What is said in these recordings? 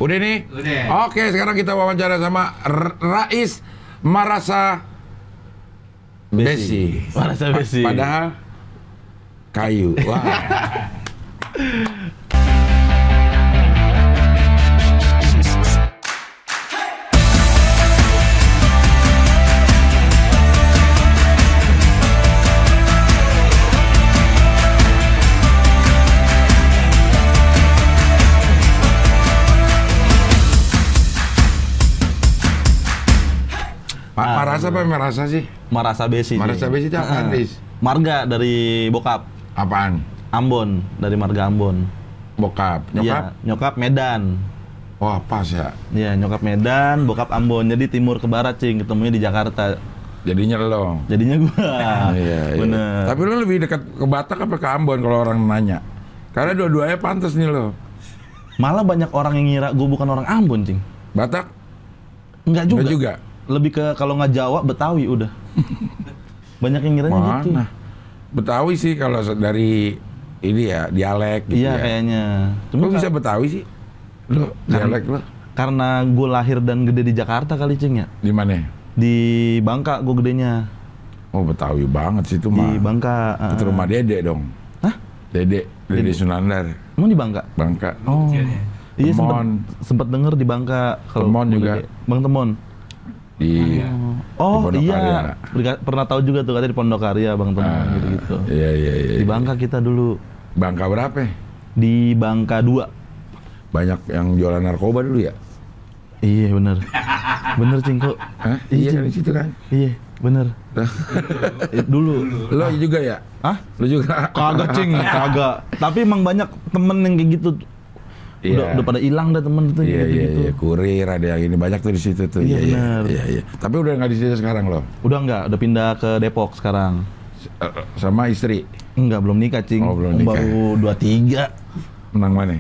Udah nih? Udah. Oke, sekarang kita wawancara sama Rais Marasa Besi. Marasa Besi. Padahal kayu. Wah. Marasa apa Merasa sih? Marasa Besi. Marasa Besi itu apaan, Riz? Marga dari bokap. Apaan? Ambon, dari marga Ambon. Bokap, nyokap? Iya, nyokap Medan. Wah, pas ya. Iya, nyokap Medan, bokap Ambon. Jadi timur ke barat, Cing. Ketemunya di Jakarta. Jadinya lo. Jadinya gua. Iya. Bener. Tapi lo lebih dekat ke Batak apa ke Ambon kalau orang nanya? Karena dua-duanya pantas nih lo. Malah banyak orang yang ngira gua bukan orang Ambon, Cing. Batak? Enggak juga. Enggak juga. Lebih ke kalau nggak Jawa, Betawi udah. Banyak yang ngiranya gitu. Mana? Betawi sih kalau dari ini ya, dialek gitu Iya, ya. kayaknya. Kok bisa Betawi sih? Lo, dialek lo? Karena gue lahir dan gede di Jakarta kali, Cing, ya. Di mana? Di Bangka gue gedenya. Oh, Betawi banget sih itu Di mah. Bangka. Itu rumah Dede dong. Hah? Dede Sunandar. Emang di Bangka? Bangka. Oh. Iya, Temon. sempet denger di Bangka. Temon gua juga. gede. Bang Temon. Di Oh Di iya, Pondokarya. pernah tahu juga tuh katanya di Pondokarya Bang Temon gitu-gitu. Iya. Di Bangka kita dulu. Bangka berapa? Di Bangka 2. Banyak yang jualan narkoba dulu ya? Iya bener. Bener, Cing, kok. Hah? Iya, Iya kan Cing. di situ kan? Iya, bener. Dulu. Lo juga ya? Hah? Lo juga? Kagak, Cing, kagak. Tapi emang banyak temen yang kayak gitu. Iya. Udah pada hilang dah temen itu gitu. Iya. Kurir ada yang ini banyak tuh di situ tuh. Iya, benar. Iya. Tapi udah nggak di situ sekarang lo? Udah enggak, udah pindah ke Depok sekarang. Sama istri? Enggak, belum nikah, Cing. Oh, belum nikah. Baru 23. Menang mana?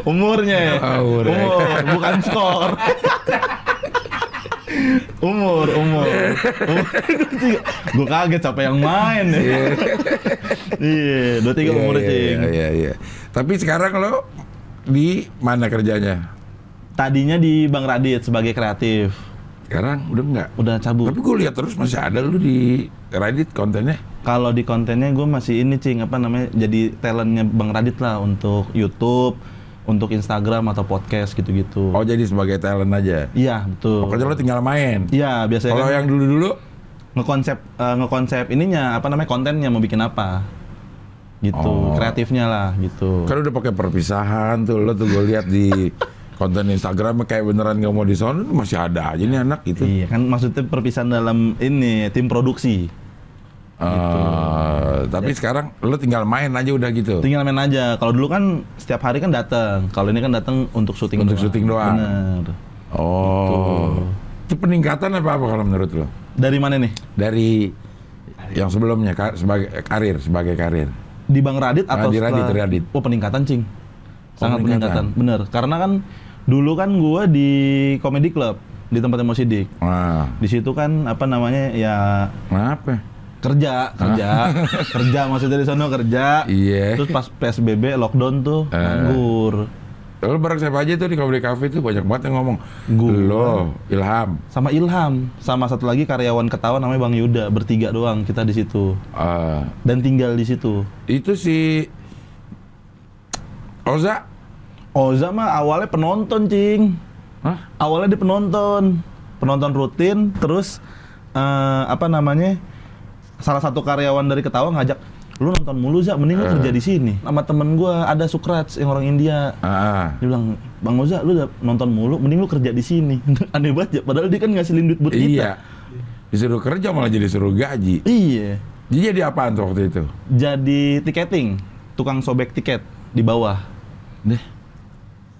Umurnya ya? Oh, umurnya. Umur, bukan skor. Umur. Gue kaget siapa yang main ya. Iya, 23 umurnya, Cing. Iya. Tapi sekarang lo di mana kerjanya? Tadinya di Bang Radit sebagai kreatif. Sekarang udah enggak? Udah cabut. Tapi gue lihat terus masih ada lu di Reddit kontennya. Kalau di kontennya gue masih ini, Cing, apa namanya, jadi talentnya Bang Radit lah untuk YouTube, untuk Instagram atau podcast gitu-gitu. Oh, jadi sebagai talent aja? Iya, betul. Pokoknya lo tinggal main? Iya, biasanya Kalau kan yang dulu-dulu? ngekonsep ininya, apa namanya, kontennya mau bikin apa. Gitu, Oh. kreatifnya lah, gitu. Kan udah pakai perpisahan tuh, lo tuh gue lihat di konten Instagram kayak beneran nggak mau di sono, masih ada aja nih anak gitu. Iya, kan maksudnya perpisahan dalam ini, tim produksi. Tapi sekarang lo tinggal main aja udah gitu. Tinggal main aja. Kalau dulu kan setiap hari kan datang. Kalau ini kan datang untuk syuting Untuk syuting doang. Bener. Oh. Itu peningkatan apa kalau menurut lo? Dari mana nih? Dari yang sebelumnya sebagai karir. Di Bang Radit atau Di setelah? Radit. Oh, peningkatan, Cing. Sangat peningkatan. peningkatan. Bener. Karena kan dulu kan gua di Comedy Club di tempatnya Mo Sidik. Nah, Di situ kan apa namanya ya kenapa? kerja maksudnya di sono kerja. Iya. Terus pas PSBB lockdown tuh nganggur. Lo bareng siapa aja tuh di Comedy Cafe tuh banyak banget yang ngomong. Gua. Lo, Ilham. Sama Ilham, sama satu lagi karyawan ketawa namanya Bang Yuda, bertiga doang kita di situ. Dan tinggal di situ. Itu si Oza. Oza mah awalnya penonton, Cing. Hah? Awalnya dia penonton rutin, terus apa namanya? Salah satu karyawan dari Ketawa ngajak, lu nonton mulu, Za, mending lu kerja di sini. Sama temen gua ada Sukrats yang orang India. Dia bilang, Bang Oza, lu udah nonton mulu, mending lu kerja di sini. Aneh banget ya, padahal dia kan ngasilin duit buat kita. Iya. Disuruh kerja malah jadi suruh gaji. Iya. Dia jadi apaan tuh waktu itu? Jadi tiketing, tukang sobek tiket di bawah. Deh.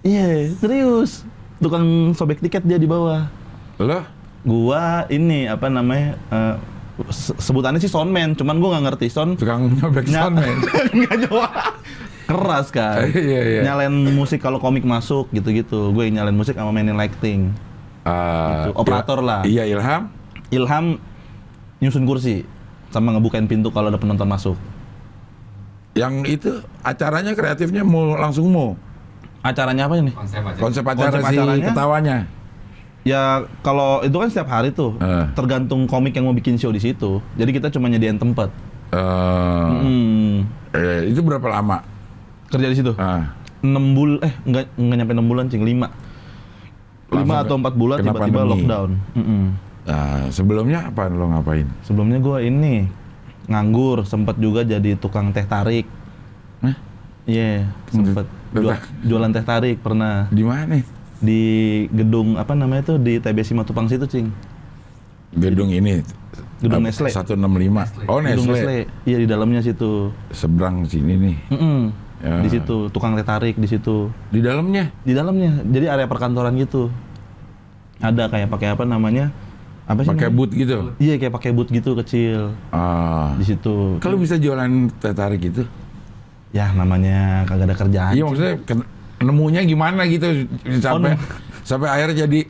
Iya, serius. Tukang sobek tiket dia di bawah. Lo? Gua ini apa namanya? Sebutannya sih soundman, cuman gua nggak ngerti sound. Tukang nyobek soundman. Nggak nyoba. Keras kan. Iya. Nyalain musik kalau komik masuk gitu-gitu. Gue nyalain musik sama mainin lighting. Gitu. Operator lah. Iya, Ilham. Ilham nyusun kursi sama ngebukain pintu kalau ada penonton masuk. Yang itu acaranya kreatifnya mau langsung mau. Acaranya apa ini? Konsep acara Konsep si acaranya? ketawanya. Ya kalau itu kan setiap hari tuh, tergantung komik yang mau bikin show di situ. Jadi kita cuma nyediain tempat. Itu berapa lama? Kerja di situ. 6 bulan, enggak nyampe 6 bulan, cing, 5 atau 4 bulan kena tiba-tiba pandemi. lockdown. Sebelumnya apa lo ngapain? Sebelumnya gue ini nganggur, sempat juga jadi tukang teh tarik. Hah? Iya, sempet jualan teh tarik pernah Di mana? di gedung apa namanya tuh di TBC Matupang situ, cing. Gedung ini. Gedung Nestle. 165. Oh, Gedung Nestle. Nestle. Iya, di dalamnya situ. Seberang sini nih. Ya. Di situ tukang teh tarik di situ. Di dalamnya. Di dalamnya. Jadi area perkantoran gitu. Ada kayak pakai apa namanya? Apa sih? Pakai namanya? boot gitu. Iya, kayak pakai boot gitu kecil. Di situ. Kalau bisa jualan teh tarik gitu? Ya namanya kagak ada kerjaan. Iya, maksudnya nemunya gimana gitu sampai akhirnya jadi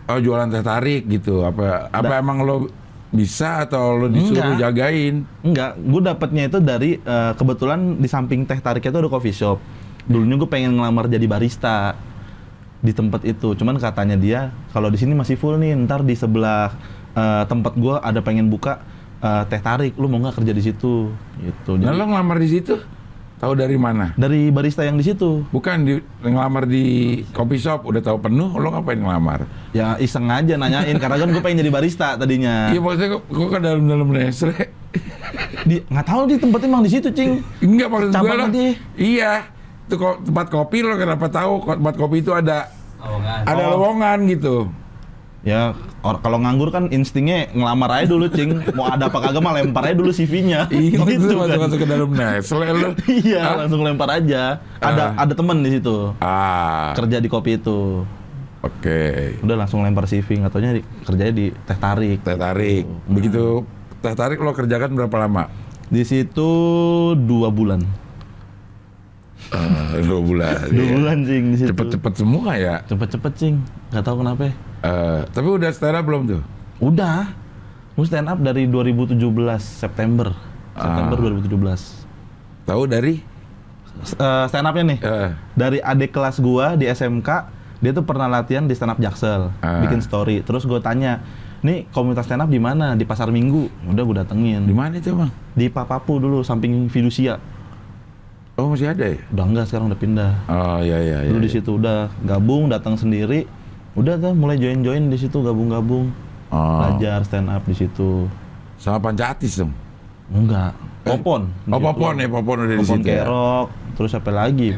jualan teh tarik gitu. Apa emang lo bisa atau lo disuruh jagain? Enggak, gue dapetnya itu dari kebetulan di samping teh tariknya itu ada coffee shop. Dulunya gue pengen ngelamar jadi barista di tempat itu. Cuman katanya dia kalau di sini masih full nih, ntar di sebelah tempat gue ada pengen buka teh tarik. Lu mau nggak kerja di situ? Gitu. Nah, lo ngelamar di situ? Tahu dari mana? Dari barista yang di situ. Bukan ngelamar di coffee shop udah tahu penuh, lo ngapain ngelamar? Ya iseng aja nanyain karena kan gue pengen jadi barista tadinya. Iya, maksudnya kok ke dalam Nestle? Nggak tahu di tempatnya emang di situ, cing. Enggak, maksud gue Cabang lo. dia. Iya. Itu tempat kopi lo kenapa tahu tempat kopi itu ada lowongan gitu. Ya, kalau nganggur kan instingnya ngelamar aja dulu, cing. Mau ada apa kagak mah lempar aja dulu CV-nya. Iya, gitu kan. masuk ke dalam Nestle lo. Iya, langsung lempar aja. Ada temen di situ. Kerja di kopi itu. Oke. Udah langsung lempar CV, nggak taunya kerjanya di teh tarik. Teh tarik. Begitu teh tarik lo kerjakan berapa lama? Di situ 2 bulan. 2 bulan. 2 bulan, cing, di situ. Cepet-cepet semua ya. Cepet-cepet, cing. Nggak tahu kenapa. Tapi udah stand up belum tuh? Udah. Gue stand up dari 2017 September 2017. Tahu dari? Stand up-nya nih. Dari adik kelas gua di SMK, dia tuh pernah latihan di stand up Jaksel, bikin story. Terus gue tanya, nih komunitas stand up di mana? Di Pasar Minggu. Udah gue datengin. Di mana itu, Bang? Di Papapu dulu, samping Fidusia. Oh, masih ada ya? Udah enggak, sekarang udah pindah. Oh, iya. Dulu di situ udah gabung, datang sendiri. Udah tuh mulai join di situ, gabung-gabung. Belajar stand up di situ. Sama Pancatis dong? Enggak. Popon. Popon udah di situ. Popon Kerok, terus apa lagi?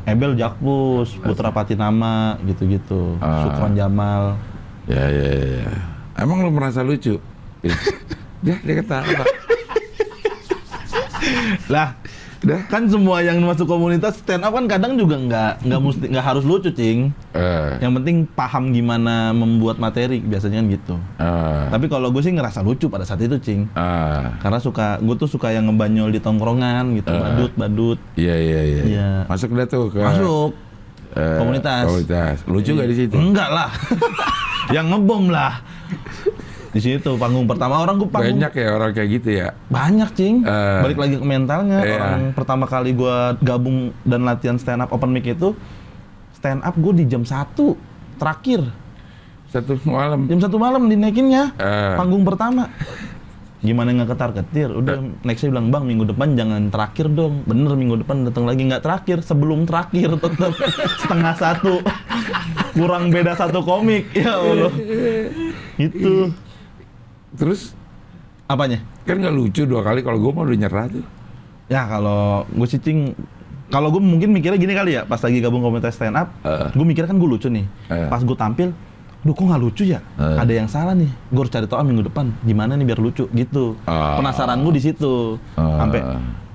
Ebel Jakpus, Putra Patinama, gitu-gitu. Sukron Jamal. Ya. Emang lu merasa lucu? Ya, dia ketawa. Lah, kan semua yang masuk komunitas stand up kan kadang juga nggak harus lucu, cing. Yang penting paham gimana membuat materi, biasanya kan gitu. Tapi kalau gue sih ngerasa lucu pada saat itu, cing. Karena gue tuh suka yang ngebanyol di tongkrongan gitu, badut. Iya. Masuk dah tuh ke komunitas. Lucu gak di situ? Enggak lah. Yang ngebom lah. Di situ panggung pertama banyak ya orang kayak gitu ya. Banyak, cing. Balik lagi ke mentalnya. Iya. Orang pertama kali gue gabung dan latihan stand up open mic itu, stand up gue di jam 1 terakhir. 1 malam. Jam 1 malam dinaikinnya. Panggung pertama. Gimana nggak ketar-ketir? Udah nextnya bilang, Bang, minggu depan jangan terakhir dong. Bener, minggu depan datang lagi, nggak terakhir, sebelum terakhir tetap 1:30. Kurang beda 1 komik. Ya Allah. Itu. Terus Apanya? kan nggak lucu 2 kali, kalau gue mau udah nyerah tuh. Ya kalau gue sih, cing, kalau gue mungkin mikirnya gini kali ya, pas lagi gabung komunitas stand up, gue mikirnya kan gue lucu nih. Pas gue tampil, duh kok nggak lucu ya? Ada yang salah nih. Gue harus cari tahu minggu depan gimana nih biar lucu gitu. Penasaran gue di situ. Sampai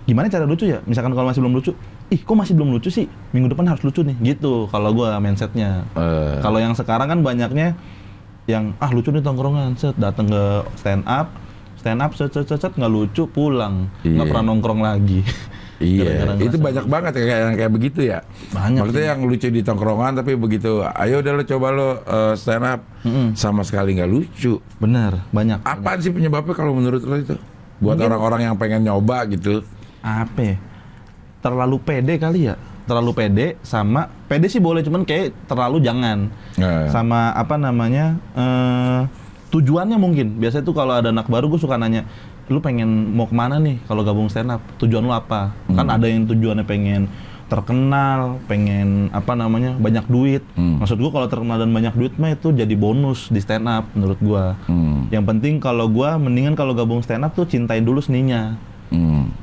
gimana cara lucu ya? Misalkan kalau masih belum lucu, kok masih belum lucu sih? Minggu depan harus lucu nih. Gitu kalau gue mindsetnya. Kalau yang sekarang kan banyaknya yang lucu nih tongkrongan, datang ke stand up, set nggak lucu pulang, nggak pernah nongkrong lagi. Iya, itu banyak banget ya kayak begitu ya. Banyak. Maksudnya yang lucu di tongkrongan tapi begitu, ayo udah lo coba lo stand up, sama sekali nggak lucu. Bener, banyak. Apaan sih penyebabnya kalau menurut lo itu? Buat orang-orang yang pengen nyoba gitu. Apa ya? terlalu pede kali ya. Terlalu pede sama pede sih boleh, cuman kayak terlalu jangan. Sama apa namanya? Tujuannya mungkin. Biasanya tuh kalau ada anak baru gue suka nanya, lu pengen mau kemana nih kalau gabung stand up? Tujuan lu apa? Kan ada yang tujuannya pengen terkenal, pengen apa namanya banyak duit. Maksud gua kalau terkenal dan banyak duit mah itu jadi bonus di stand up menurut gua. Yang penting kalau gua mendingan kalau gabung stand up tuh cintain dulu seninya.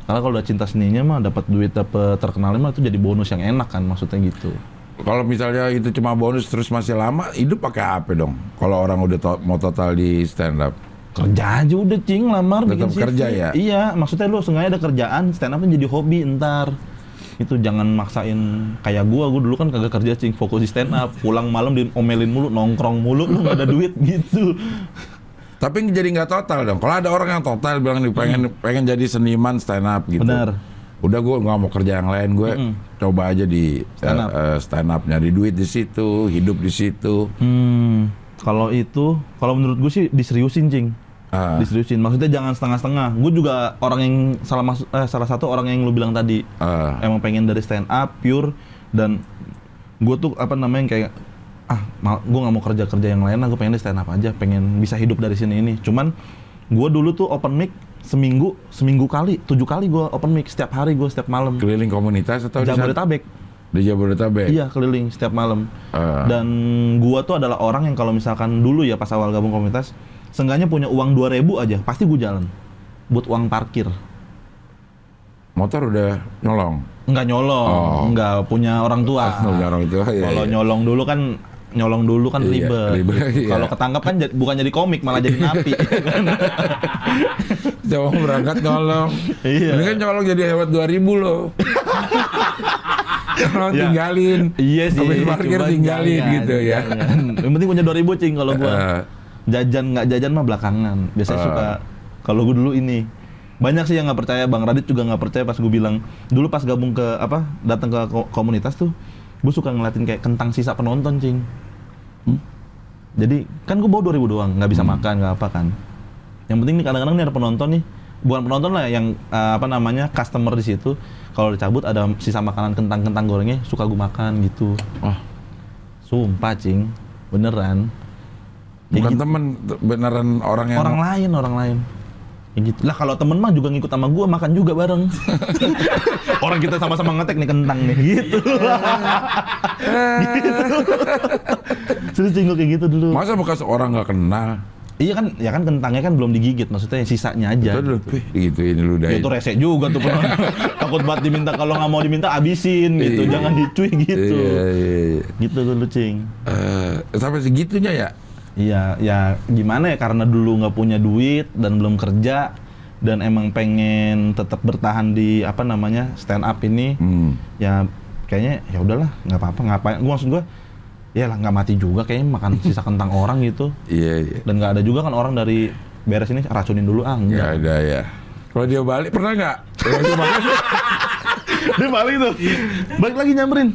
Karena kalau udah cinta seninya mah dapat duit, dapat terkenalnya mah itu jadi bonus yang enak kan, maksudnya gitu. Kalau misalnya itu cuma bonus terus masih lama, hidup pakai apa dong? Kalau orang udah mau total di stand up. Kerja aja udah cing, lamar tetap bikin CV. kerja ya? Iya, maksudnya lu sengaja ada kerjaan, stand up jadi hobi entar. Itu jangan maksain kayak gua dulu kan kagak kerja cing, fokus di stand up, pulang malam diomelin mulu, nongkrong mulu, lu gak ada duit gitu. Tapi jadi nggak total dong. Kalau ada orang yang total bilang nih pengen jadi seniman stand up gitu. Benar. Udah gue nggak mau kerja yang lain, gue coba aja di stand up, nyari duit di situ, hidup di situ. Kalau itu, kalau menurut gue sih diseriusin cing. Diseriusin, maksudnya jangan setengah-setengah. Gue juga orang yang salah satu orang yang lu bilang tadi, emang pengen dari stand up pure, dan gue tuh apa namanya kayak gue nggak mau kerja yang lain, gue pengen di stand up aja, pengen bisa hidup dari sini ini. Cuman gue dulu tuh open mic seminggu kali, 7 kali gue open mic setiap hari, gue setiap malam. Keliling komunitas atau Jabodetabek? Di Jabodetabek. Iya, keliling setiap malam. Dan gue tuh adalah orang yang kalau misalkan dulu ya pas awal gabung komunitas, seenggaknya punya uang 2.000 aja, pasti gue jalan buat uang parkir. Motor udah nyolong? Enggak nyolong, enggak punya orang tua. Kalau nyolong dulu kan ribet. Kalau ketangkap kan bukan jadi komik, malah jadi napi. Coba berangkat nyolong. Ini kan nyolong jadi hemat 2.000 loh. Kalau tinggalin. Iya sih. Habis parkir tinggalin gitu ya. Yang penting punya 2.000 cing kalau gua. Jajan nggak jajan mah belakangan. Biasanya suka kalau gua dulu ini. Banyak sih yang nggak percaya, Bang Radit juga nggak percaya pas gue bilang dulu pas gabung ke datang ke komunitas tuh, gue suka ngeliatin kayak kentang sisa penonton cing. Jadi kan gue bawa 2.000 doang, nggak bisa makan nggak apa kan. Yang penting nih kadang-kadang nih ada penonton nih, bukan penonton lah yang customer di situ. Kalau dicabut ada sisa makanan kentang gorengnya, suka gue makan gitu. Sumpah cing, beneran. Bukan temen, beneran orang lain. Ya gitu. Lah kalau temen mah juga ngikut sama gua, makan juga bareng. Orang kita sama-sama ngetek nih kentang nih, gitu. Terus cinggung kayak gitu dulu. Masa bekas orang nggak kenal? Iya kan, ya kan kentangnya kan belum digigit, maksudnya sisanya aja. Itu gitu ini lu udah. Itu rese juga tuh penonton. Takut banget diminta, kalau nggak mau diminta abisin gitu, jangan dicuy gitu. Iya. Gitu dulu cing. Sampai segitunya ya? Iya, ya gimana ya, karena dulu nggak punya duit dan belum kerja dan emang pengen tetap bertahan di stand up ini. Ya kayaknya ya udahlah, nggak apa-apa, ngapain? Gue maksud gue, ya lah nggak mati juga kayaknya makan sisa kentang orang gitu. Iya. Dan nggak ada juga kan orang dari beres ini racunin dulu enggak. Nggak ada ya. Kalau dia balik pernah nggak? Dia balik tuh, balik lagi nyamperin.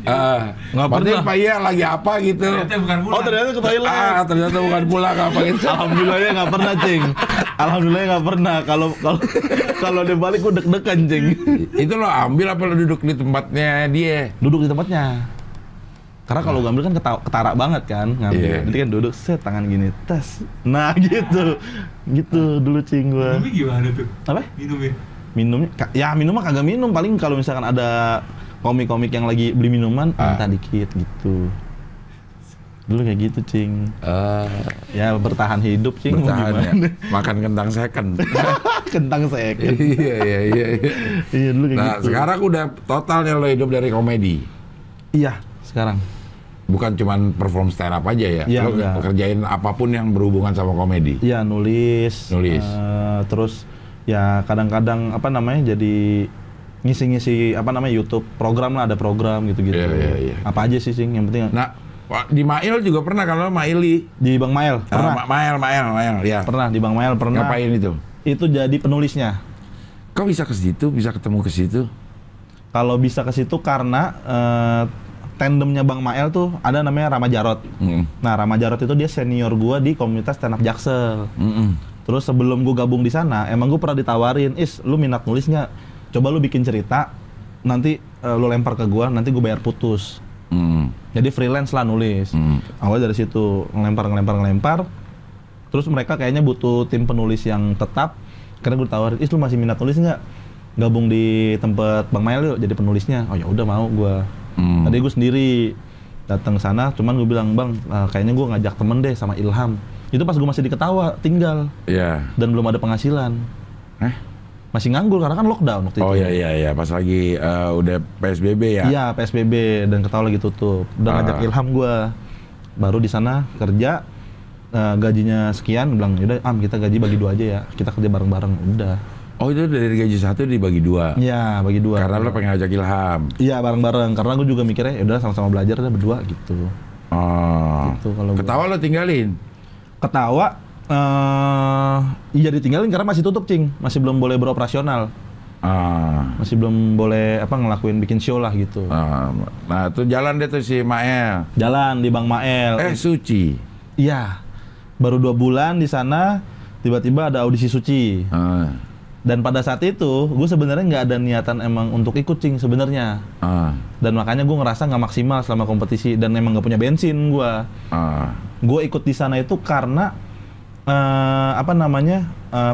Nggak pernah. Pak Iya lagi apa gitu? Ternyata bukan pulang. Oh ternyata ke Thailand. Ternyata bukan pulang apa gitu. Alhamdulillahnya nggak pernah cing. Alhamdulillah nggak pernah. Kalau dia balik gue deg-degan cing. Itu lo ambil apa lo duduk di tempatnya dia? Duduk di tempatnya. Karena kalau gue ambil kan ketara banget kan ngambil. Jadi kan duduk set tangan gini tes. Nah gitu dulu cing gue. Minumnya gimana tuh? Apa? Minumnya kagak minum, paling kalau misalkan ada komik-komik yang lagi beli minuman minta dikit gitu. Dulu kayak gitu cing. Ya bertahan hidup cing. Bertahan ya. Makan kentang second. Kentang second. Iya dulu kayak gitu. Nah sekarang udah totalnya lo hidup dari komedi. Iya sekarang. Bukan cuman perform stand up aja ya? Lo kerjain apapun yang berhubungan sama komedi? Iya nulis. Terus ya kadang-kadang jadi ngisi-ngisi YouTube program lah, ada program gitu-gitu. Iya. Apa aja sih cing, yang penting. Nah di Mail juga pernah kalau Maili? Di Bang Mail pernah. Mail ya. Pernah di Bang Mail pernah. Ngapain itu? Itu jadi penulisnya. Kok bisa ke situ? Bisa ketemu ke situ? Kalau bisa ke situ karena tandemnya Bang Mael tuh ada namanya Rama Jarot. Nah Rama Jarot itu dia senior gua di komunitas stand up Jaksel. Terus sebelum gue gabung di sana, emang gue pernah ditawarin, lu minat nulis nggak? Coba lu bikin cerita nanti lu lempar ke gua, nanti gua bayar putus. Jadi freelance lah nulis. Awalnya dari situ ngelempar. Terus mereka kayaknya butuh tim penulis yang tetap. Karena gue tawarin, lu masih minat nulis nggak? Gabung di tempat Bang Mael yuk jadi penulisnya. Oh ya udah mau gue. Tadi gue sendiri datang ke sana, cuman gue bilang Bang, kayaknya gue ngajak temen deh sama Ilham. Itu pas gue masih di Ketawa tinggal. Iya. Dan belum ada penghasilan. Masih nganggur karena kan lockdown waktu itu. Oh iya, pas lagi udah PSBB ya? Iya, PSBB dan Ketawa lagi tutup. Udah ngajak Ilham gue. Baru di sana kerja, gajinya sekian, bilang yaudah kita gaji bagi 2 aja ya, kita kerja bareng-bareng, udah. Oh itu dari gaji 1 dibagi 2? Iya, bagi 2. Karena lo pengen ngajak Ilham? Iya, bareng-bareng, karena gue juga mikirnya yaudah sama-sama belajar udah berdua gitu. Gitu, kalau Ketawa lo tinggalin? Ketawa, iya ditinggalin karena masih tutup Cing, masih belum boleh beroperasional. Masih belum boleh ngelakuin bikin show lah gitu. Nah tuh jalan deh tuh si Mael. Jalan di Bang Mael. Suci? Iya. Baru 2 bulan di sana, tiba-tiba ada audisi Suci. Dan pada saat itu, gue sebenarnya nggak ada niatan emang untuk ikut Cing sebenarnya. Dan makanya gue ngerasa nggak maksimal selama kompetisi dan emang nggak punya bensin gue. Gue ikut di sana itu karena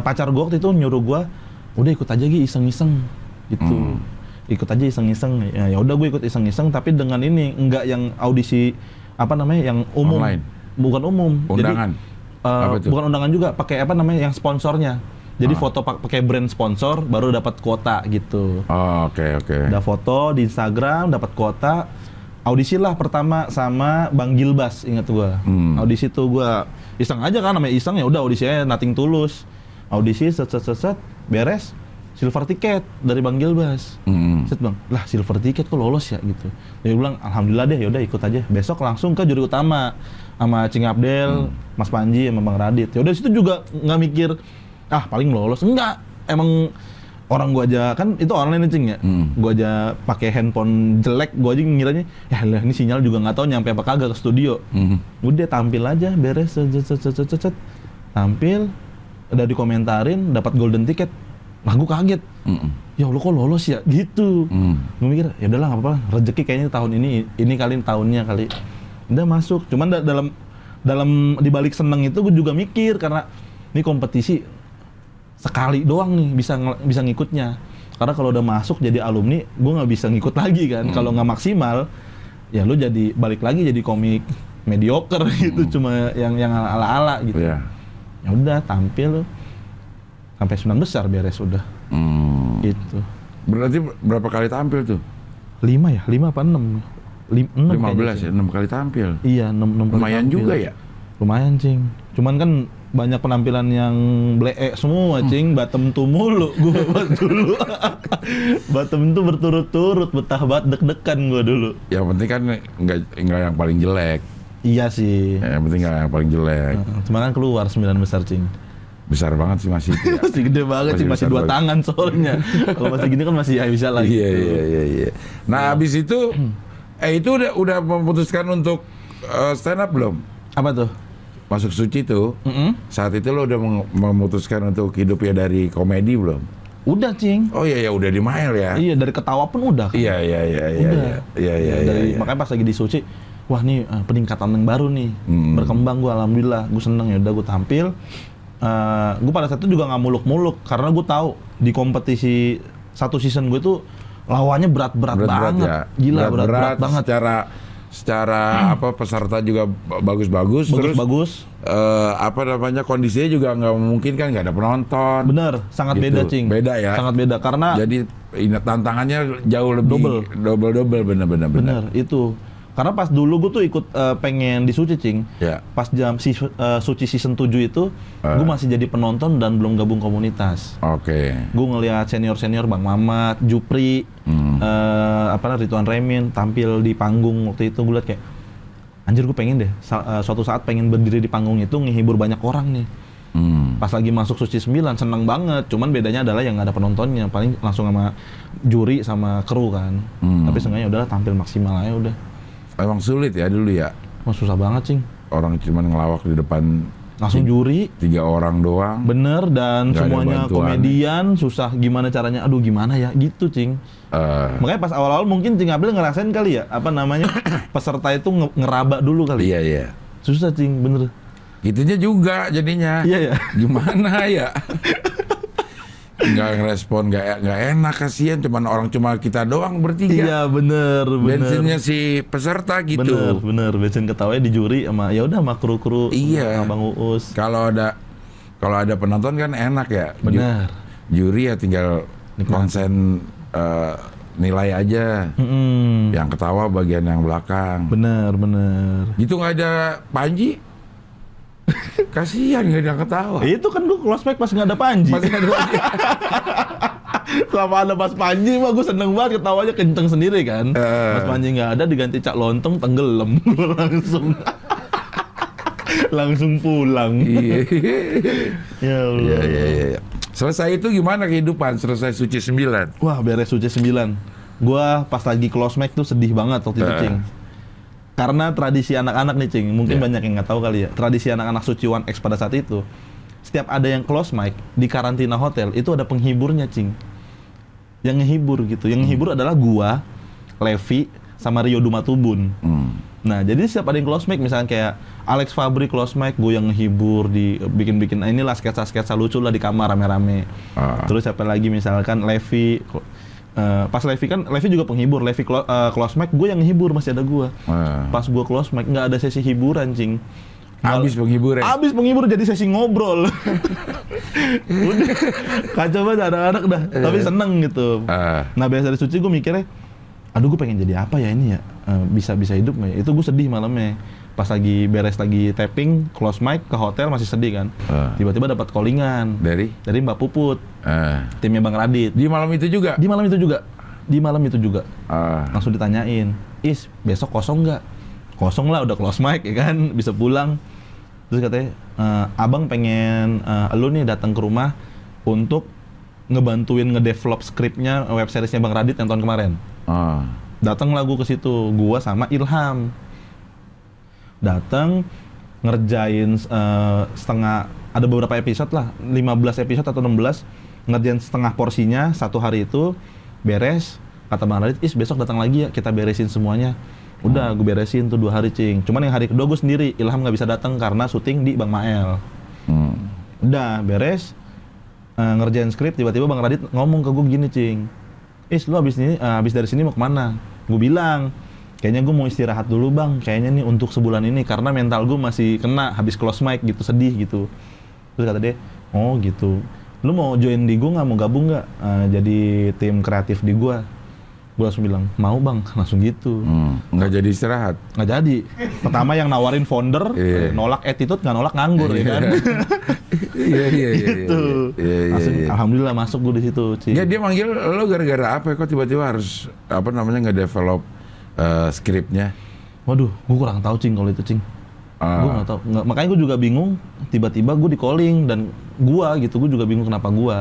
pacar gue waktu itu nyuruh gue, udah ikut aja iseng-iseng gitu. Ikut aja iseng-iseng. Ya udah gue ikut iseng-iseng, tapi dengan ini nggak yang audisi yang umum. Online. Bukan umum. Undangan. Jadi, bukan undangan juga, pakai yang sponsornya. Jadi foto pakai brand sponsor baru dapat kuota gitu. Oke. Udah foto di Instagram dapat kuota. Audisi lah pertama sama Bang Gilbas, ingat gua. Audisi tuh gua iseng aja kan, namanya iseng ya udah audisinya nothing tulus. Audisi set beres. Silver ticket dari Bang Gilbas. Set Bang, lah silver ticket kok lolos ya gitu. Dia bilang alhamdulillah deh, yaudah ikut aja. Besok langsung ke juri utama sama Cing Abdel, Mas Panji sama Bang Radit. Ya udah situ juga nggak mikir paling lolos. Enggak, emang orang gua aja kan itu online nih Cing ya. Gua aja pakai handphone jelek, gua aja ngiranya ya ini sinyal juga nggak tahu nyampe apa kagak ke studio. Udah tampil aja beres set. Tampil udah dikomentarin dapat golden ticket. Nah, gue kaget. Ya Allah kok lolos ya gitu. Gue mikir ya udahlah nggak apa-apa, rezeki kayaknya tahun ini kali tahunnya kali. Udah masuk. Cuman dalam dibalik seneng itu gue juga mikir karena ini kompetisi sekali doang nih bisa ngikutnya. Karena kalau udah masuk jadi alumni, gue nggak bisa ngikut lagi kan. Kalau nggak maksimal, ya lu jadi balik lagi jadi komik mediocre gitu, cuma yang ala-ala gitu. Ya udah tampil lu. Sampai 9 besar beres udah. Gitu. Berarti berapa kali tampil tuh? 5 ya? 5 apa 6? 15 ya? 6 kali tampil? Iya, 6 kali lumayan tampil. Juga ya? Lumayan Cing. Cuman kan banyak penampilan yang bleek semua Cing. Bottom tuh mulu gue dulu. Bottom tuh berturut-turut, betah banget deg-degan gue dulu. Yang penting kan nggak yang paling jelek. Iya sih. Yang penting nggak yang paling jelek. Cuma kan keluar 9 besar Cing. Besar banget sih masih itu ya. Masih gede banget sih, masih 2 tangan soalnya. Kalau masih gini kan masih bisa lagi. Iya. Nah, habis itu itu udah memutuskan untuk stand up belum? Apa tuh? Masuk Suci tuh. Saat itu lo udah memutuskan untuk hidup ya dari komedi belum? Udah Cing. Oh iya udah di Mael ya. Iya, dari Ketawa pun udah kan. Iya. Makanya pas lagi di Suci, wah nih peningkatan yang baru nih. Berkembang gue alhamdulillah, gue seneng ya udah gue tampil. Gue pada saat itu juga nggak muluk-muluk karena gue tahu di kompetisi 1 season gue tuh lawannya berat-berat banget ya. Gila berat banget secara peserta juga bagus-bagus terus kondisinya juga nggak memungkinkan, nggak ada penonton. Bener, sangat gitu. Beda Cing. Beda ya, sangat beda karena jadi tantangannya jauh lebih double bener itu. Karena pas dulu gue tuh ikut pengen di Suci Cing. Yeah. Pas Suci season 7 itu gue masih jadi penonton dan belum gabung komunitas. Oke. Gue ngelihat senior Bang Mamat, Jupri, Ridwan Remin tampil di panggung waktu itu, gue liat kayak anjir gue pengen deh suatu saat pengen berdiri di panggung itu ngehibur banyak orang nih. Pas lagi masuk Suci 9 seneng banget, cuman bedanya adalah yang gak ada penontonnya, paling langsung sama juri sama kru kan. Tapi seenggaknya udahlah tampil maksimal aja udah. Emang sulit ya dulu ya? Susah banget Cing. Orang cuman ngelawak di depan Langsung juri. 3 orang doang. Bener, dan Nggak ada semuanya bantuan. komedian, susah gimana caranya, aduh gimana ya, gitu Cing. Makanya pas awal-awal mungkin Cing April ngerasain kali ya, apa namanya, peserta itu ngeraba dulu kali. Iya, iya. Susah Cing, bener. Gitunya juga jadinya. Iya ya. Gimana ya? Nggak ngerespon, nggak enak, kasihan. Cuma kita doang bertiga. Iya bener. Bensinnya si peserta gitu. Bener. Bensin ketawanya di juri sama, ya udah sama kru-kru, Iya. sama Bang Uus. Kalau ada penonton kan enak ya. Bener. Juri ya tinggal konsen nilai aja. Yang ketawa bagian yang belakang. Bener. Gitu nggak ada Panji. Kasihan nggak ada yang ketawa. Itu kan gue close mic pas nggak ada Panji. Masih ada Panji. Selama ada Mas Panji mah gue seneng banget, ketawanya kenceng sendiri kan. Mas Panji nggak ada, diganti Cak Lontong, tenggelam. langsung pulang. Iya. Ya Allah. Iya. Selesai itu gimana kehidupan? Selesai Suci 9. Wah, beres Suci 9. Gua pas lagi close mic tuh sedih banget waktu itu, Cing. Karena tradisi anak-anak nih, Cing. Mungkin banyak yang nggak tahu kali ya. Tradisi anak-anak Suci 1X pada saat itu, setiap ada yang close mic di karantina hotel, itu ada penghiburnya, Cing. Yang ngehibur gitu. Yang ngehibur adalah gua, Levi, sama Rio Dumatubun. Nah, jadi setiap ada yang close mic, misalnya kayak Alex Fabri close mic, gue yang ngehibur, bikin inilah sketsa-sketsa lucu lah di kamar rame-rame. Terus siapa lagi misalkan Levi, pas Levi juga penghibur, Levi close mic, gue yang ngehibur, masih ada gue. Pas gue close mic, nggak ada sesi hiburan, Cing. Habis penghiburan. Habis penghibur jadi sesi ngobrol. Udah, kacau banget anak-anak dah, tapi seneng gitu. Nah, biasa dari Suci gue mikirnya, aduh gue pengen jadi apa ya ini ya, bisa hidup nggak ya? Itu gue sedih malamnya. Pas lagi beres lagi tapping, close mic ke hotel masih sedih kan. Tiba-tiba dapat callingan dari Mbak Puput, timnya Bang Radit. Di malam itu juga? Di malam itu juga. Langsung ditanyain, Is, besok kosong nggak? Kosong lah, udah close mic ya kan, bisa pulang. Terus katanya, abang pengen lu nih datang ke rumah untuk ngebantuin ngedevelop skripnya web seriesnya Bang Radit yang tahun kemarin. Datang lah gue ke situ, gua sama Ilham. Datang ngerjain ada beberapa episode lah, 15 episode atau 16, ngerjain setengah porsinya satu hari itu beres. Kata Bang Radit, Is besok datang lagi ya, kita beresin semuanya. Udah, gue beresin tuh 2 hari, Cing. Cuman yang hari kedua gue sendiri, Ilham nggak bisa datang karena syuting di Bang Mael. Udah beres, ngerjain skrip, tiba-tiba Bang Radit ngomong ke gue gini, Cing, Is, lu abis dari sini mau kemana? Gue bilang, kayaknya gue mau istirahat dulu Bang, kayaknya nih untuk sebulan ini, karena mental gue masih kena habis close mic gitu, sedih gitu. Terus kata dia, oh gitu, lu mau join di gue nggak, mau gabung nggak jadi tim kreatif di gue? Gue langsung bilang, mau Bang, langsung gitu. Nggak jadi istirahat? Nggak jadi. Pertama yang nawarin founder, nolak attitude, nggak nolak nganggur ya kan. Iya. Gitu. Alhamdulillah masuk gue di situ, Cing. Ya, dia manggil lo gara-gara apa? Kok tiba-tiba harus nge-develop skripnya? Waduh, gue kurang tahu, Cing, kalau itu, Cing. Gue nggak tahu. Makanya gue juga bingung. Tiba-tiba gue di calling dan gue juga bingung kenapa gue.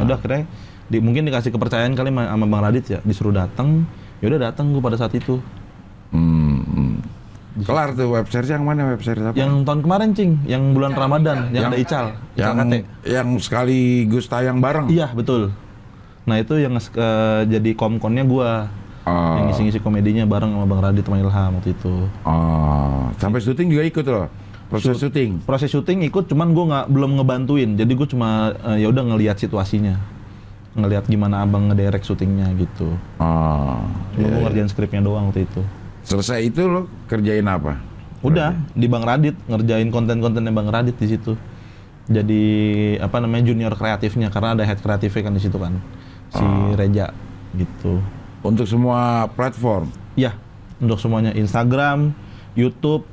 Udah akhirnya mungkin dikasih kepercayaan kali sama Bang Radit ya, disuruh datang. Ya udah datang gue pada saat itu. Kelar tuh web series yang mana, web series apa? Yang tahun kemarin, Cing, yang bulan Ramadan, yang ada Ical yang sekaligus tayang bareng. Iya, betul. Nah, itu yang jadi komkonnya gua. Yang ngisi-ngisi komedinya bareng sama Bang Radit sama Ilham waktu itu. Sampai syuting juga ikut loh. Proses syuting ikut, cuman gua belum ngebantuin. Jadi gua cuma ya udah ngelihat situasinya. Ngelihat gimana abang ngederek syutingnya gitu. Gua ngerjain skripnya doang waktu itu. Selesai itu lo kerjain apa? Udah di Bang Radit, ngerjain konten-kontennya Bang Radit di situ. Jadi junior kreatifnya, karena ada head kreatifnya kan di situ kan, si Reja gitu. Untuk semua platform? Ya, untuk semuanya, Instagram, YouTube,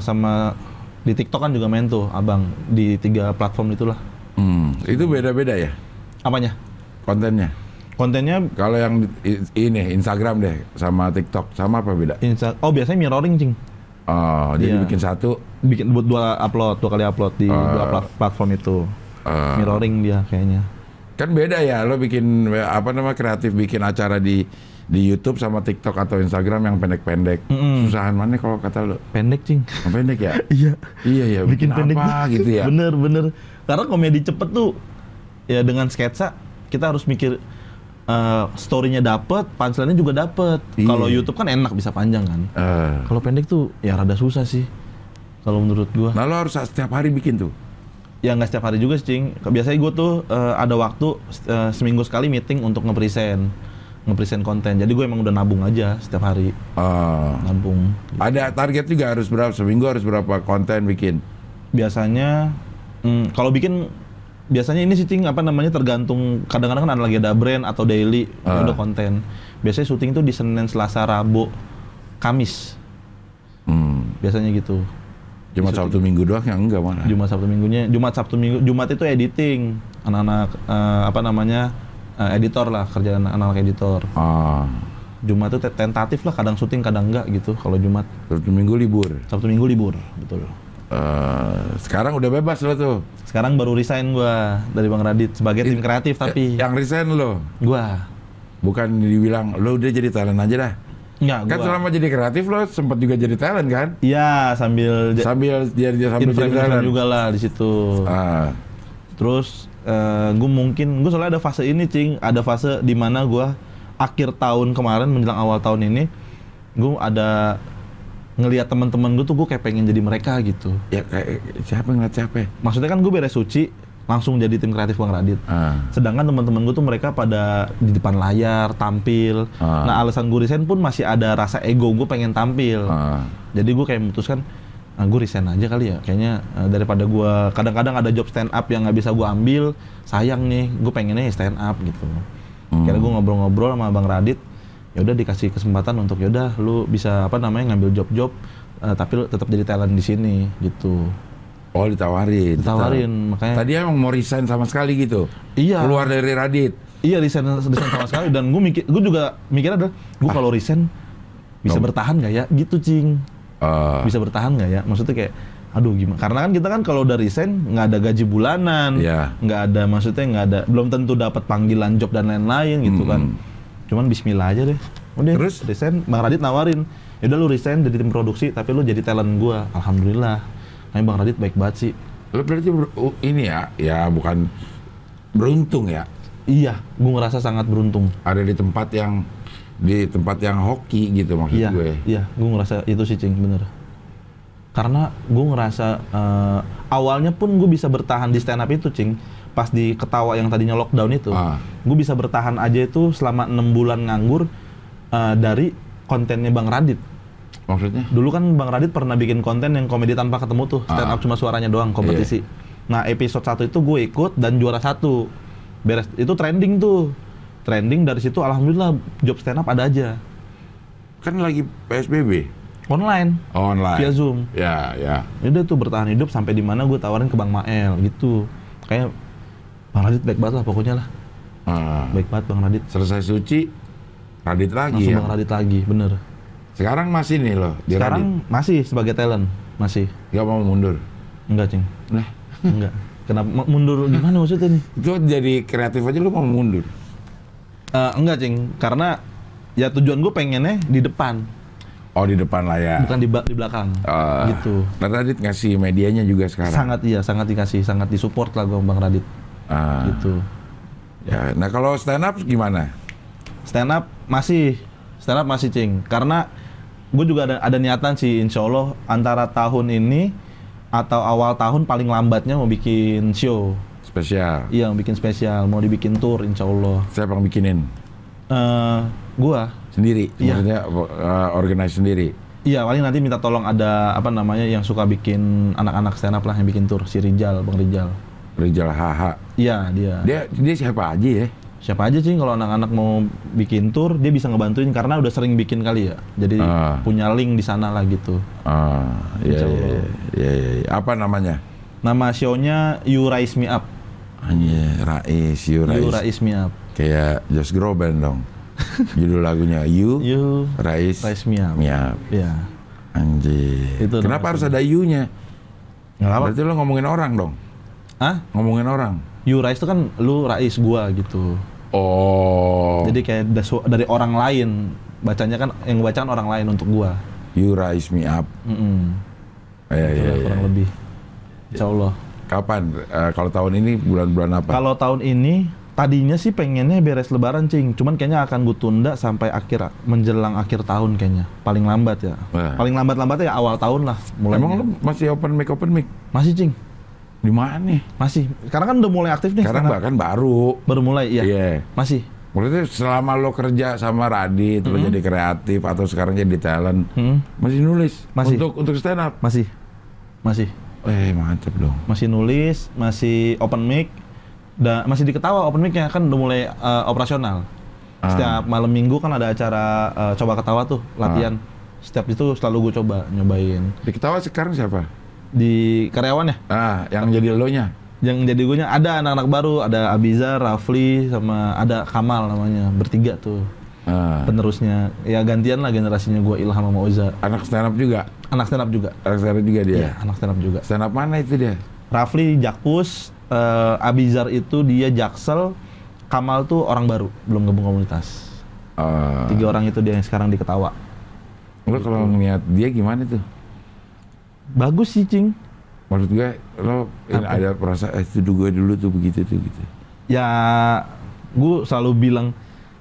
sama di TikTok kan juga main tuh abang, di 3 platform itulah. Itu beda-beda ya? Apanya? Kontennya kalau yang ini Instagram deh sama TikTok sama apa beda? Biasanya mirroring, Cing. Jadi bikin satu, buat 2 kali upload di 2 platform itu. Mirroring dia kayaknya. Kan beda ya, lo bikin kreatif bikin acara di di YouTube sama TikTok atau Instagram yang pendek-pendek. Susahan mana kalau kata lu? Pendek, Cing. Yang pendek ya? Iya. Iya ya. Bikin pendek apa gitu ya? Bener. Karena komedi cepet tuh ya dengan sketsa kita harus mikir story-nya dapet, punchline-nya juga dapet. Iya. Kalau YouTube kan enak bisa panjang kan. Kalau pendek tuh ya rada susah sih. Kalau menurut gua. Nah lo harus setiap hari bikin tuh. Ya nggak setiap hari juga sih, Cing. Biasanya gue tuh ada waktu seminggu sekali meeting untuk ngepresent konten. Jadi gue emang udah nabung aja setiap hari. Nabung. Ada target juga harus berapa? Seminggu harus berapa konten bikin? Biasanya kalau bikin biasanya ini sih, Cing, apa namanya, tergantung. Kadang-kadang kan lagi ada brand atau daily udah konten. Biasanya syuting tuh di Senin, Selasa, Rabu, Kamis. Biasanya gitu. Jumat, Sabtu, Minggu doang yang enggak mana? Jumat, Sabtu, Minggunya. Jumat itu editing. Anak-anak editor lah, kerjaan anak-anak editor. Jumat itu tentatif lah, kadang syuting, kadang enggak gitu kalau Jumat. Sabtu Minggu libur. Sabtu Minggu libur, betul. Sekarang udah bebas lo tuh. Sekarang baru resign gua dari Bang Radit sebagai tim kreatif tapi. Yang resign lo? Gua. Bukan dibilang lo udah jadi talent aja dah. Enggak, Kan gua. selama jadi kreatif lo sempat juga jadi talent kan? Iya, sambil jadi influencer talent juga lah di situ. Terus gue soalnya ada fase ini, Cing, ada fase di mana gue akhir tahun kemarin menjelang awal tahun ini gue ada ngelihat teman-teman gue tuh gue kayak pengen jadi mereka gitu. Ya kayak siapa ngeliat siapa? Maksudnya kan gue beres suci langsung jadi tim kreatif Bang Radit. Sedangkan teman-teman gue tuh mereka pada di depan layar tampil. Nah, alasan gue resign pun masih ada rasa ego gue pengen tampil. Jadi gue kayak memutuskan gue resign aja kali ya. Kayaknya daripada gue kadang-kadang ada job stand up yang nggak bisa gue ambil, sayang nih. Gue pengennya stand up gitu. Karena gue ngobrol-ngobrol sama Bang Radit, ya udah dikasih kesempatan untuk ya udah lu bisa ngambil job-job tapi lu tetap jadi talent di sini gitu. Oh, ditawarin, makanya. Tadi emang mau resign sama sekali gitu. Iya. Keluar dari Radit. Iya, resign sama sekali. Dan gue juga mikir adalah gue kalau resign bisa bertahan nggak ya gitu, Cing. Bisa bertahan nggak ya, maksudnya kayak aduh gimana, karena kan kita kan kalau udah resign nggak ada gaji bulanan, nggak ada, maksudnya nggak ada, belum tentu dapat panggilan job dan lain-lain gitu kan. Cuman bismillah aja deh. Udah terus resign, Bang Radit nawarin, ya udah lu resign dari tim produksi tapi lu jadi talent gua. Alhamdulillah. Nah, Bang Radit baik banget sih. Lu berarti ini ya bukan beruntung ya. Iya, gua ngerasa sangat beruntung. Ada di tempat yang hoki gitu maksud gue. Iya, gua ngerasa itu sih, Cing, bener. Karena gue ngerasa awalnya pun gue bisa bertahan di stand up itu, Cing. Pas di Ketawa yang tadinya lockdown itu, gue bisa bertahan aja itu selama 6 bulan nganggur dari kontennya Bang Radit. Maksudnya? Dulu kan Bang Radit pernah bikin konten yang komedi tanpa ketemu tuh, stand up cuma suaranya doang, kompetisi. Nah, episode 1 itu gue ikut dan juara 1. Beres, itu trending tuh. Trending, dari situ alhamdulillah job stand up ada aja. Kan lagi PSBB. Online via Zoom. Ya. Udah tuh bertahan hidup sampai di mana gue tawarin ke Bang Mael gitu. Kayak Bang Radit baik banget lah pokoknya lah. Baik banget Bang Radit. Selesai suci, Radit lagi. Langsung ya. Bang Radit lagi, bener. Sekarang masih nih loh di Sekarang Radit. masih sebagai talent, masih. Gak mau mundur? Enggak, Cing. Nah, enggak. Kenapa mundur gimana maksudnya nih? Itu jadi kreatif aja lu mau mundur? Enggak, Cing. Karena ya tujuan gue pengennya di depan. Oh, di depan layar. Bukan di belakang. Gitu. Dan Radit ngasih medianya juga sekarang. Sangat dikasih, sangat disupport lah gue Bang Radit. Gitu. Ya, nah kalau stand up gimana? Stand up masih, Cing. Karena gue juga ada niatan sih, insya Allah antara tahun ini atau awal tahun paling lambatnya mau bikin show. Spesial? Iya, mau bikin spesial, mau dibikin tour insya Allah. Siapa yang bikinin? Gua. Sendiri? Iya. Maksudnya organize sendiri? Iya, paling nanti minta tolong ada apa namanya yang suka bikin anak-anak stand up lah yang bikin tour, si Rijal, Bang Rijal. Rijal HH? Iya, dia. Dia siapa aja ya? Siapa aja sih kalau anak-anak mau bikin tour, dia bisa ngebantuin karena udah sering bikin kali ya. Jadi punya link di sana lah gitu. Iya. Apa namanya? Nama show-nya You Raise Me Up. You You Raise Me Up. Kayak Josh Groban dong. Judul lagunya You Raise Me Up. Iya. Anjir. Itu kenapa harus ada You-nya? Nggak apa. Berarti lo ngomongin orang dong? Hah? Ngomongin orang? You Rise itu kan lu Rais gua gitu. Oh. Jadi kayak dari orang lain, bacanya kan yang bacaan orang lain untuk gua. You Rise Me Up. Iya. Kurang lebih. Insya Allah. Kapan? Kalau tahun ini bulan-bulan apa? Kalau tahun ini tadinya sih pengennya beres Lebaran, Cing. Cuman kayaknya akan gue tunda sampai menjelang akhir tahun kayaknya. Paling lambat ya. Paling lambat-lambatnya ya awal tahun lah. Emang lu masih open mic? Masih, Cing. Di mana nih? Masih. Karena kan udah mulai aktif nih. Sekarang bahkan baru. Baru mulai, iya. Iya. Masih. Maksudnya selama lo kerja sama Radit, lo jadi kreatif atau sekarang jadi talent, masih nulis? Masih. Untuk stand up? Masih. Mantap dong. Masih nulis, masih open mic, masih di Ketawa open mic-nya kan udah mulai operasional. Setiap malam minggu kan ada acara coba ketawa tuh, latihan. Setiap itu selalu gue nyobain. Di Ketawa sekarang siapa? Di karyawan ya? Yang jadi elonya? Yang jadi gue-nya ada anak-anak baru, ada Abizar, Rafli, sama ada Kamal namanya, bertiga tuh. Penerusnya, ya gantian lah generasinya gue, Ilham sama Oza. Anak stand up juga? Anak stand up juga. Anak stand up juga dia? Iya, anak stand up juga. Stand up mana itu dia? Rafli Jakpus, Abizar itu dia Jaksel, Kamal tuh orang baru, belum gabung komunitas. 3 orang itu dia yang sekarang di Ketawa. Lo kalau ngeliat dia gimana tuh? Bagus sih, Cing. Maksud gue, lo ada perasaan, itu gue dulu tuh begitu tuh gitu. Ya, gue selalu bilang,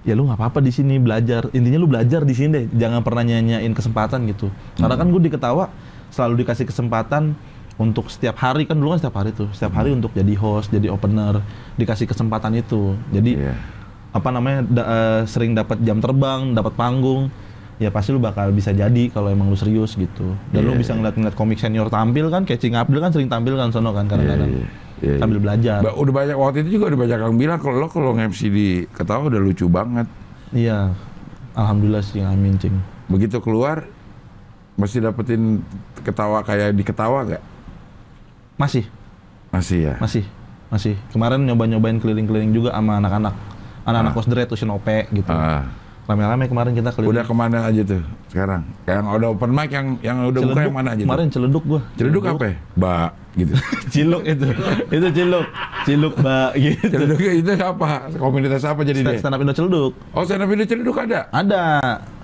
ya lu nggak apa-apa di sini belajar. Intinya lu belajar di sini deh, jangan pernah nyanyain kesempatan gitu. Karena kan gue di Ketawa selalu dikasih kesempatan untuk setiap hari, kan dulu kan setiap hari tuh, setiap hari untuk jadi host, jadi opener, dikasih kesempatan itu. Jadi sering dapat jam terbang, dapat panggung. Ya pasti lu bakal bisa jadi kalau emang lu serius gitu. Dan lu bisa ngeliat komik senior tampil kan, kayak Cing Abdul kan sering tampil kan sono kan kadang-kadang. Sambil belajar. Udah banyak, waktu itu juga udah banyak yang bilang kalau nge-MC di Ketawa udah lucu banget. Iya. Alhamdulillah sih, amin, Cing. Begitu keluar masih dapetin ketawa kayak di Ketawa gak? Masih ya? Masih. Kemarin nyobain keliling-keliling juga sama anak-anak kos dret tuh Sinope gitu. Rame-rame kemarin kita keliling. Udah kemana aja tuh sekarang? Yang udah open mic yang udah buka yang mana aja? Kemarin tuh? Celeduk gua. Celeduk apa ya? Gitu. Ciluk itu Ciluk gitu. Celeduk itu apa? Komunitas apa jadi dia? Stand up Indo Celeduk. Oh, stand up Indo Celeduk ada? Ada.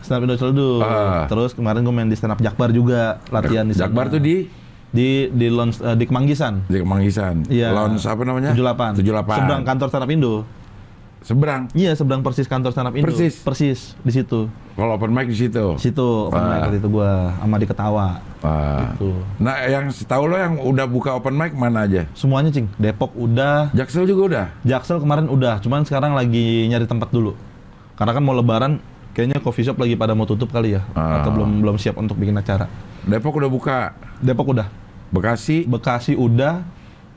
Stand up Indo Celeduk. Terus kemarin gua main di stand up Jakbar juga, latihan di sana. Jakbar tuh di launch di Kemanggisan. Di Kemanggisan. Iya. Launch apa namanya? 78. Seberang kantor stand up Indo. Seberang? Iya, seberang persis kantor stand up Indo. Persis di situ. Kalau open mic di situ? Open mic waktu itu gua sama di Ketawa. Gitu. Nah, yang setahu lo yang udah buka open mic mana aja? Semuanya, Cing. Depok udah. Jaksel juga udah? Jaksel kemarin udah, cuman sekarang lagi nyari tempat dulu. Karena kan mau lebaran, kayaknya coffee shop lagi pada mau tutup kali ya. Atau belum siap untuk bikin acara. Depok udah buka? Depok udah. Bekasi udah.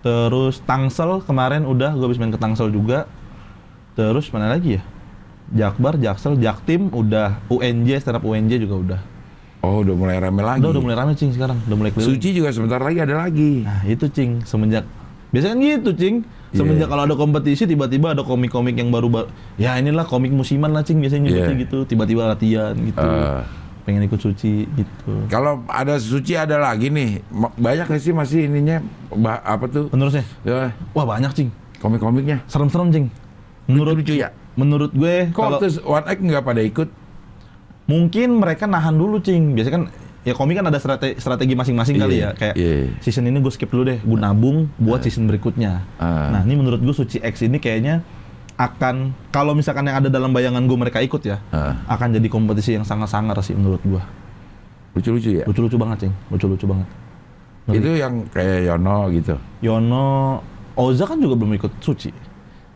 Terus Tangsel kemarin udah, gua habis main ke Tangsel juga. Terus mana lagi ya? Jakbar, Jaksel, Jaktim udah, UNJ, stand up UNJ juga udah. Oh, udah mulai rame lagi? Udah mulai rame, Cing, sekarang. Udah mulai keliling. Suci juga sebentar lagi ada lagi. Nah, itu, Cing, semenjak... Biasanya kan gitu, Cing. Semenjak kalau ada kompetisi, tiba-tiba ada komik-komik yang baru... Ya inilah komik musiman lah, Cing, biasanya nyebutnya gitu. Tiba-tiba latihan gitu. Pengen ikut Suci gitu. Kalau ada Suci ada lagi nih. Banyak gak sih masih ininya? Apa tuh? Penerusnya? Ya. Wah, banyak, Cing. Komik-komiknya? Serem-serem, Cing. Lucu ya? Menurut gue kok terus One Egg nggak pada ikut? Mungkin mereka nahan dulu, Cing. Biasanya kan ya komik kan ada strategi masing-masing kali ya. Kayak season ini gue skip dulu deh, gue nabung buat season berikutnya. Nah, ini menurut gue Suci X ini kayaknya akan, kalau misalkan yang ada dalam bayangan gue mereka ikut ya, akan jadi kompetisi yang sangat sangar sih menurut gue. Lucu-lucu ya? Lucu-lucu banget, Cing. Lucu-lucu banget. Itu yang kayak Yono gitu? Yono, Oza kan juga belum ikut Suci.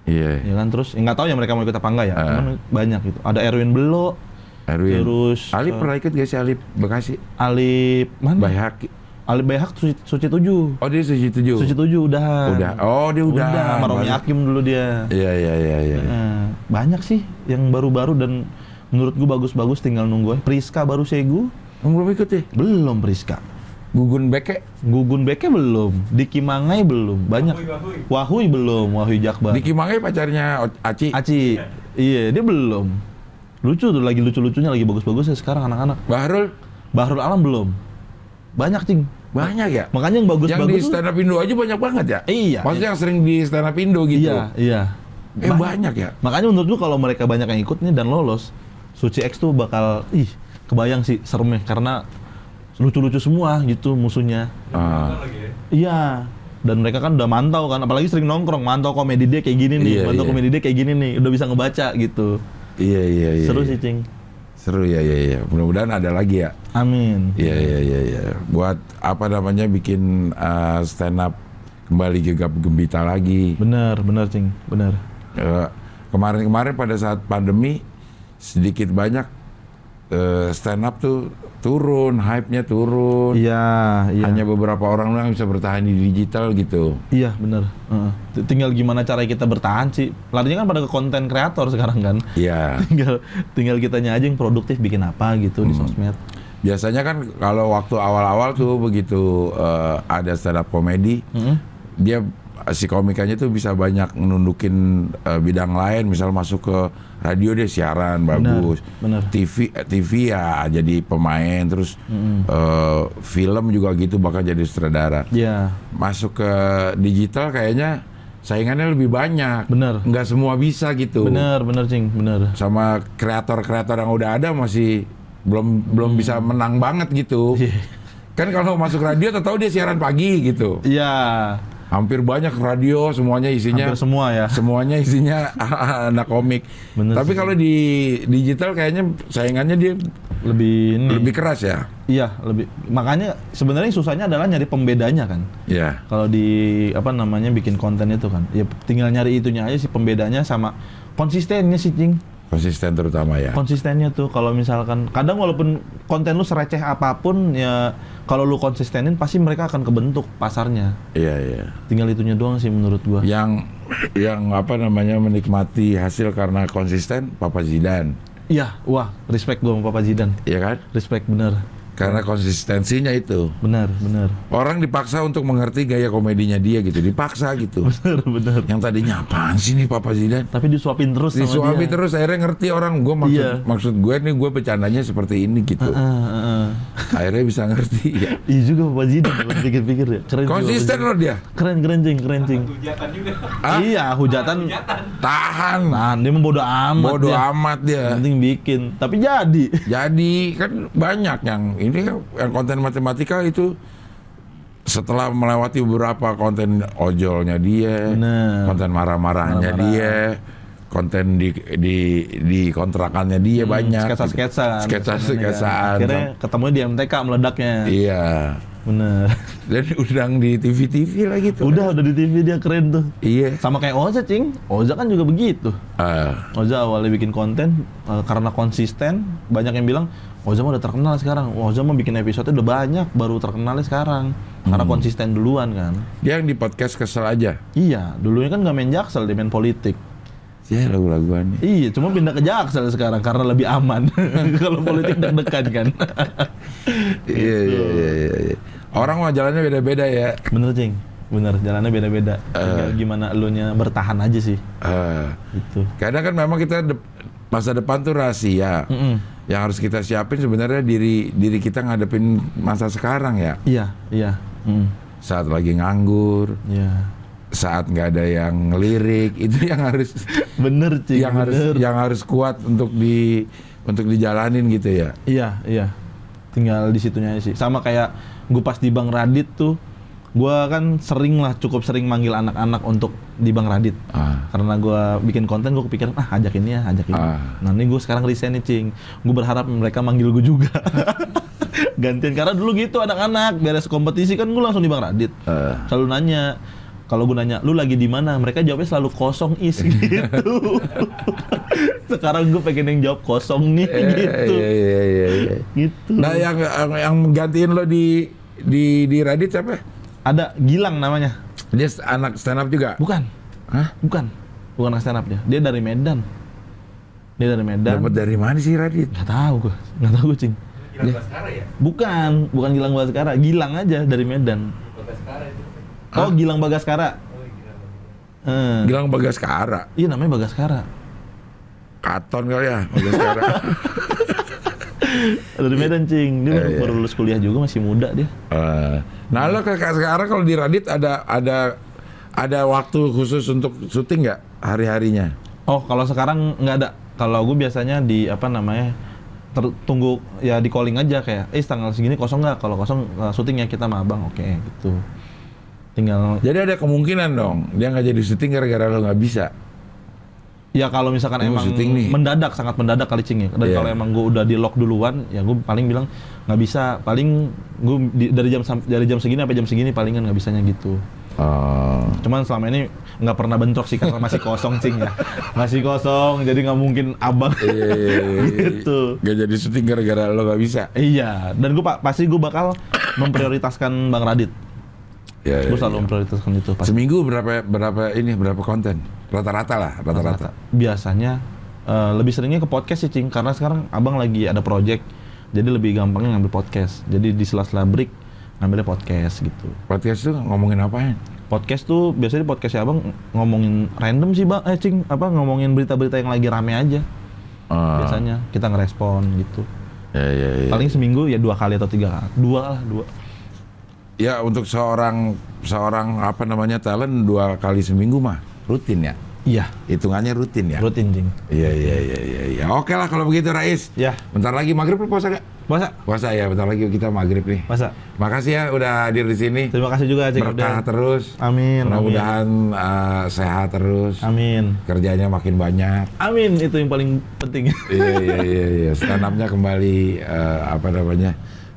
Iya. Ya kan, terus nggak tahu ya mereka mau ikut apa enggak ya. Cuman banyak gitu. Ada Erwin Belo. Terus Alip pernah ikut gak sih? Alip Bekasi? Alip mana? Bayhak. Alip Bayhak Suci 7. Oh, dia Suci 7. Suci 7 udah. Oh, dia udah. Sama Romi Hakim dulu dia. Iya. Banyak sih yang baru-baru dan menurut gua bagus-bagus, tinggal nunggu. Priska baru Segu. Belum ikut ya? Belum Priska. Gugun Beke belum, Diki Mangai belum, banyak. Wahui belum, Wahui Jakbar. Diki Mangai pacarnya Aci. Iya, dia belum. Lucu tuh, lagi lucu-lucunya, lagi bagus-bagusnya sekarang anak-anak. Bahrul Alam belum. Banyak, Cing. Banyak ya? Makanya yang bagus-bagus. Yang di stand up Indo aja banyak banget ya? Iya. Maksudnya yang sering di stand up Indo gitu. Iya. Banyak ya. Makanya menurut gua kalau mereka banyak yang ikut nih dan lolos, Suci X tuh bakal kebayang sih seremnya karena lucu-lucu semua gitu musuhnya. Iya. Dan mereka kan udah mantau kan, apalagi sering nongkrong, mantau komedi dia kayak gini nih, komedi dia kayak gini nih, udah bisa ngebaca gitu. Iya. Seru sih, Cing. Seru ya. Mudah-mudahan ada lagi ya. Amin. Iya. Buat apa namanya bikin stand up kembali gegap gembita lagi. Bener, Cing. Bener. Kemarin pada saat pandemi sedikit banyak stand up tuh turun, hype-nya turun. Iya. Hanya beberapa orang yang bisa bertahan di digital gitu. Iya, bener. Tinggal gimana cara kita bertahan sih. Larinya kan pada ke konten kreator sekarang kan. Iya. tinggal kitanya aja yang produktif bikin apa gitu di sosmed. Biasanya kan kalau waktu awal-awal tuh begitu ada stand up komedi, dia si komikanya tuh bisa banyak nundukin bidang lain, misal masuk ke radio dia siaran bagus, bener. TV ya jadi pemain, terus film juga gitu bakal jadi sutradara. Iya. Masuk ke digital kayaknya saingannya lebih banyak. Bener. Nggak semua bisa gitu. Bener Cing, bener. Sama kreator-kreator yang udah ada masih belum bisa menang banget gitu. Kan kalau masuk radio tahu dia siaran pagi gitu. Iya. Hampir banyak radio semuanya isinya. Hampir semua ya. Semuanya isinya anak komik. Bener. Tapi kalau di digital kayaknya saingannya dia lebih keras ya. Iya, lebih. Makanya sebenarnya susahnya adalah nyari pembedanya kan. Iya. Kalau di bikin konten itu kan. Ya tinggal nyari itunya aja sih pembedanya sama konsistennya sih, Cing. Konsisten terutama ya. Konsistennya tuh kalau misalkan kadang walaupun konten lu sereceh apapun ya kalau lu konsistenin pasti mereka akan kebentuk pasarnya. Iya. Tinggal itunya doang sih menurut gua. Yang menikmati hasil karena konsisten Papa Zidane. Iya, wah, respect gua sama Papa Zidane. Iya kan? Respect bener. Karena konsistensinya itu. Benar. Orang dipaksa untuk mengerti gaya komedinya dia gitu, dipaksa gitu. Benar. Yang tadinya apaan sih nih Papa Zidane? Tapi disuapin terus sama dia. Disuapin terus akhirnya ngerti orang. Gue maksud gue nih gue bercandanya seperti ini gitu. Akhirnya bisa ngerti ya. Iya juga Papa Zidane kalau pikir-pikir ya. Keren konsisten loh dia. Keren Cing. Hujatan juga. Iya, hujatan. Tahan. Nah, dia bodo amat. Bodo amat dia. Penting bikin. Tapi jadi. Jadi kan banyak yang ini yang konten matematika itu setelah melewati beberapa konten ojolnya dia, konten marah-marahnya dia, konten di kontrakannya dia banyak. Sketsa-sketsaan. Akhirnya ketemu di MTK meledaknya. Iya. Bener. Dan udang di TV lagi tuh. Udah di TV dia keren tuh. Iya. Sama kayak Oza, Cing. Oza kan juga begitu. Oza awalnya bikin konten karena konsisten, banyak yang bilang Oza mah udah terkenal sekarang. Oza mah bikin episode udah banyak, baru terkenalnya sekarang. Karena konsisten duluan kan. Dia yang di podcast kesel aja. Iya, dulunya kan nggak main Jaksel, dia main politik. Ya lagu-laguannya. Iya, cuma pindah ke Jaksel sekarang karena lebih aman. Kalau politik deg-degan kan. Iya. Orang mah jalannya beda-beda ya. Bener, Cing. Bener, jalannya beda-beda. Tinggal gimana elunya bertahan aja sih. Gitu. Kadang kan memang kita masa depan tuh rahasia. Yang harus kita siapin sebenarnya diri kita ngadepin masa sekarang ya. Iya. Saat lagi nganggur. Iya. Saat nggak ada yang ngelirik, itu yang harus bener, Cing. Yang harus kuat untuk dijalanin gitu ya. Iya. Tinggal di situnya aja sih. Sama kayak gue pas di Bang Radit tuh, gue kan cukup sering manggil anak-anak untuk di Bang Radit. Karena gue bikin konten, gue kepikiran, ajak ini. Nah ini gue sekarang resign nih, Cing. Gue berharap mereka manggil gue juga. Gantian, karena dulu gitu anak-anak, beres kompetisi kan gue langsung di Bang Radit. Selalu nanya, kalau gue nanya, lu lagi di mana? Mereka jawabnya selalu kosong gitu. Sekarang gue pengen yang jawab kosong nih gitu. Iya. Gitu. Nah yang gantiin lo di Radit siapa? Ada Gilang namanya. Dia anak stand up juga? Bukan. Hah? Bukan anak stand up dia dari Medan. Dapat dari mana sih Radit? Nggak tahu gue, Cing. Gilang Baskara ya? Bukan Gilang Baskara. Gilang aja dari Medan. Baskara itu. Oh, Gilang Bagaskara. Gilang Bagaskara. Iya, namanya Bagaskara. Katon kali ya Bagaskara. Dari Medan, Cing. Dia baru lulus kuliah juga, masih muda dia. Nah lo sekarang kalau di Radit ada Ada waktu khusus untuk syuting nggak hari-harinya? Oh, kalau sekarang nggak ada. Kalau gue biasanya di tunggu ya di calling aja kayak, tanggal segini kosong nggak? Kalau kosong syuting ya kita sama abang, oke gitu. Tinggal. Jadi ada kemungkinan dong dia nggak jadi syuting gara-gara lo nggak bisa. Ya kalau misalkan Lu emang syuting nih. sangat mendadak kali Cing ya. Dan Iya. kalau emang gue udah di lock duluan, ya gue paling bilang nggak bisa. Paling gue dari jam segini sampai jam segini palingan nggak bisanya gitu. Cuman selama ini nggak pernah bentrok sih karena masih kosong Cing ya. Masih kosong, jadi nggak mungkin abang gitu. Gak jadi syuting gara-gara lo nggak bisa. Iya, dan gue pasti gue bakal memprioritaskan Bang Radit. Ya, Gue selalu memprioritaskan itu. Pasti. Seminggu berapa konten? Rata-rata lah, rata-rata. Biasanya lebih seringnya ke podcast sih Cing, karena sekarang abang lagi ada project, jadi lebih gampangnya ngambil podcast. Jadi di sela-sela break ngambilnya podcast gitu. Podcast tuh ngomongin apaan? Podcast tuh biasanya podcastnya abang ngomongin random sih bang, Cing, ngomongin berita-berita yang lagi rame aja. Biasanya kita ngerespon gitu. Ya. Paling seminggu ya 2 kali atau 3 kali. 2. Ya untuk seorang talent 2 kali seminggu mah rutin ya. Iya, Hitungannya rutin ya. rutin Cing. Iya. Oke lah kalau begitu Rais. Ya, Bentar lagi maghrib lu puasa gak? puasa. Puasa ya, bentar lagi kita maghrib nih. Puasa. Makasih ya udah hadir di sini. Terima kasih juga Cing. Berkah terus. Amin. Mudah-mudahan sehat terus. Amin. Kerjanya makin banyak. Amin, itu yang paling penting. Iya. Stand up-nya kembali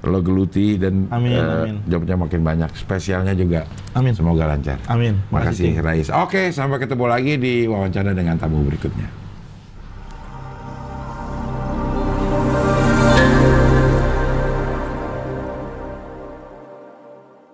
lo geluti dan Amin. jobnya makin banyak. Spesialnya juga. Amin. Semoga lancar. Amin. Makasih Cing. Rais. Oke, sampai ketemu lagi di wawancara dengan tamu berikutnya.